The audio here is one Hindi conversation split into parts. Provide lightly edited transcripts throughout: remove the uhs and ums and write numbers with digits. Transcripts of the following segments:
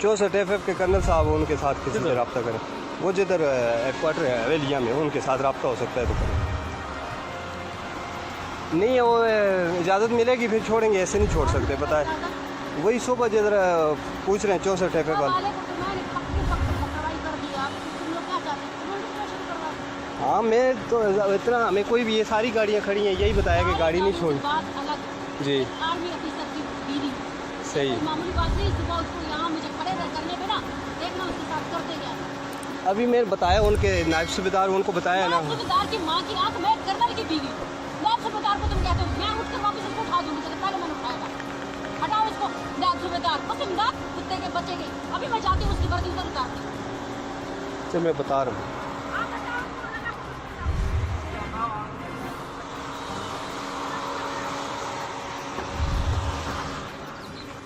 64 FF के कर्नल साहब उनके साथ किसी से रब्ता करें, वो जिधर हेडक्वार्टर है हवेलिया में, उनके साथ रब्ता हो सकता है तो करें। नहीं वो इजाज़त मिलेगी फिर छोड़ेंगे, ऐसे नहीं छोड़ सकते, पता है। वही सुबह जिधर पूछ रहे हैं 64 FF वाले। हाँ मैं तो इतना, हमें कोई भी, ये सारी गाड़ियाँ खड़ी हैं, यही बताया कि गाड़ी नहीं छोड़ जी। सही। अभी मैं बताया उनके नायब सूबेदार, उनको बताया ना। सूबेदार की माँ की आंख, मैं कर्नल की बीवी हूँ। नायब सूबेदार को तुम कहते हो, मैं उठकर वापस इसको उठा दूंगी, पहले मैंने उठाया था। हटाओ इसको नायब सूबेदार, पसंदा कुत्ते के बच्चे के। अभी मैं जाती हूँ उसकी वर्दी उधर उतारती हूँ। चल मैं बता रहा हूँ।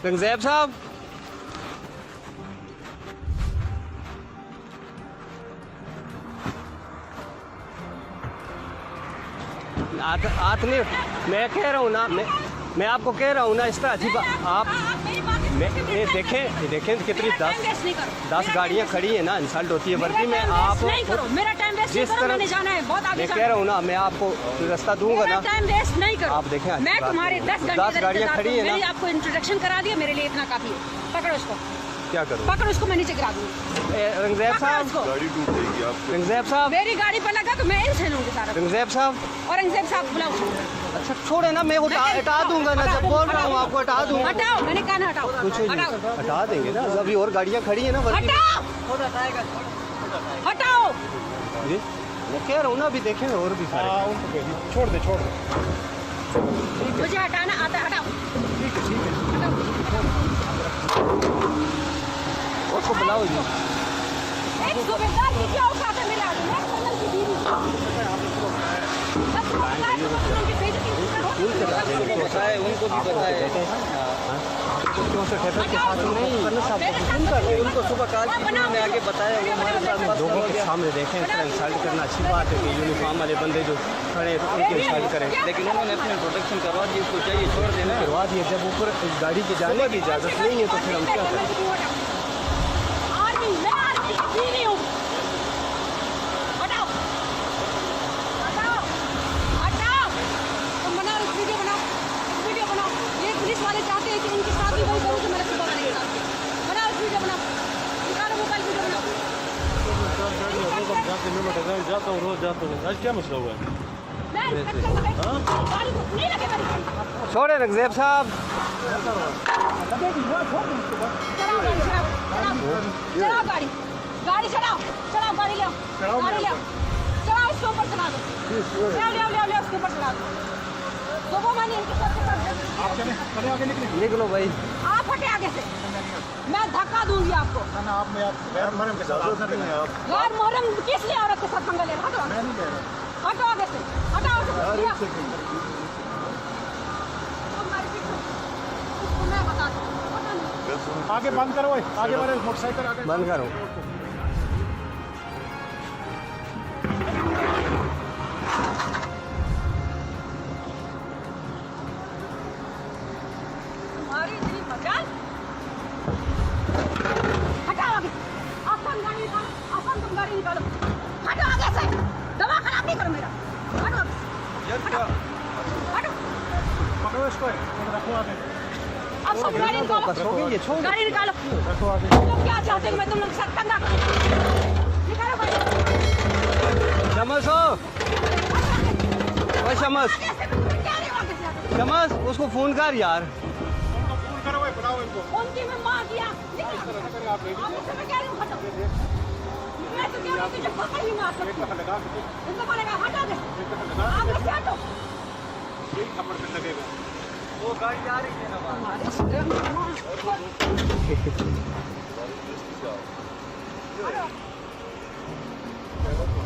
रंगज़ैब साहब, नहीं, मैं कह रहा हूँ ना, मैं आपको कह रहा हूँ ना, इस तरह अजीब आप देखें कितनी 10 गाड़ियाँ खड़ी है ना, इंसल्ट होती है वर्दी में। आप जिस तरह मैं कह रहा हूँ ना, मैं आपको रास्ता दूंगा ना, आप देखें मैं तुम्हारे 10 गाड़ियाँ खड़ी है ना, आपको इंट्रोडक्शन करा दिया, मेरे लिए इतना काफी है। पकड़ो उसको, क्या करूँ? पकड़ो उसको, मैं नीचे गिरा दूंगी। रंगज़ैब साहब, गाड़ी टूट जाएगी आपकी। रंगज़ैब साहब, मेरी गाड़ी पर लगा तो मैं इनसे लूंगी सारा। रंगज़ैब साहब, और रंगज़ैब साहब बुलाओ। अच्छा छोड़े ना, मैं हटा दूंगा ना, जब बोल रहा हूँ आपको हटा दूंगा। हटाओ, मैंने कहा ना हटाओ। कुछ नहीं, हटा देंगे ना, अभी और गाड़ियाँ खड़ी है ना वर्दी में। हटाओ जी, मैं कह रहा हूँ ना, अभी देखें और भी सारे। छोड़ दे। मुझे हटाना आता, हटाओ। उसको बुलाओ जी। एक सूबेदार की क्या औकात है मेरे आगे? मैं कर्नल की बीवी हूँ। उनको भी बताए 64 FF के साथ नहीं, उनको सुबह कहा कि मैं आगे बताया, हमारे साथ लोगों के सामने देखें, इस तरह इंसल्ट करना अच्छी बात है कि यूनिफॉर्म वाले बंदे जो खड़े हैं तो उनकी इंसल्ट करें, लेकिन उन्होंने अपने प्रोटेक्शन करवा दी, उसको चाहिए छोड़ देना, करवा दिया। जब ऊपर गाड़ी के जाने की इजाज़त नहीं है तो फिर हम क्या करें? जाता हूँ रोज जाता हूँ, आज क्या मसला हुआ है? छोड़े रंगज़ैब साहब, चलाओ गाड़ी, गाड़ी चलाओ, चलाओ गाड़ी ले, गाड़ी ले, चलाओ इसके ऊपर चला दो, ले उसके ऊपर चला दो। सुबह मैंने इनके साथ निकलो भाई, आप हटे आगे से, मैं धक्का दूंगी आपको। गैर मुहर्रम के साथ गैर मुहर्रम किस लिए औरत के साथ पंगा ले रहा? हटो आगे से, हटाओ। मैं बता दूँ, आगे बंद करो, आगे वाले मोटरसाइकिल आगे बंद करो। तुम्हारी इतनी मजाल, हटाओ आगे, आसान गाड़ी निकालो, आसान तुम गाड़ी निकालो, हटो आगे से, दवा खराब नहीं करो मेरा, हटो हटो। पकड़ो इसको, रखो आगे। अब सब गाड़ी निकालो, गाड़ी निकालो। रखो आगे। तुम क्या चाहते हो मैं तुम लोग के साथ पंगा करूं? निकालो गाड़ी। शमस हो, शमस, शमस उसको फोन कर यार। फोन करो, बुलाओ इनको। उनकी मैं मार दिया। आप मुझसे मैं कह रही हूं हटो। मैं तो कह रही हूं तुझे पकड़ ही मार सकती हूं। इनको बोलेगा हटा दे। आगे से हटो। यही थप्पड़ पे लगेगा। वो गाड़ी जा रही है ना हमारे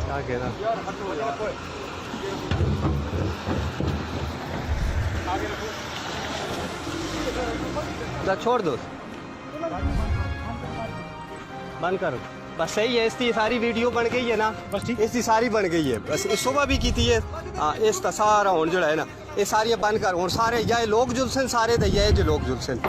क्या कहना यार हटो यार, आगे रखो। छोड़ दो, बंद करो बस। सही है, इसकी सारी वीडियो बन गई है ना, बस ठीक, इसकी सारी बन गई है। बस सुबह भी की थी ये, इसका सारा हूँ जो है ना, ये सारी बंद कर। और सारे या लोग जुलसन सारे द ये जो लोग जुलसन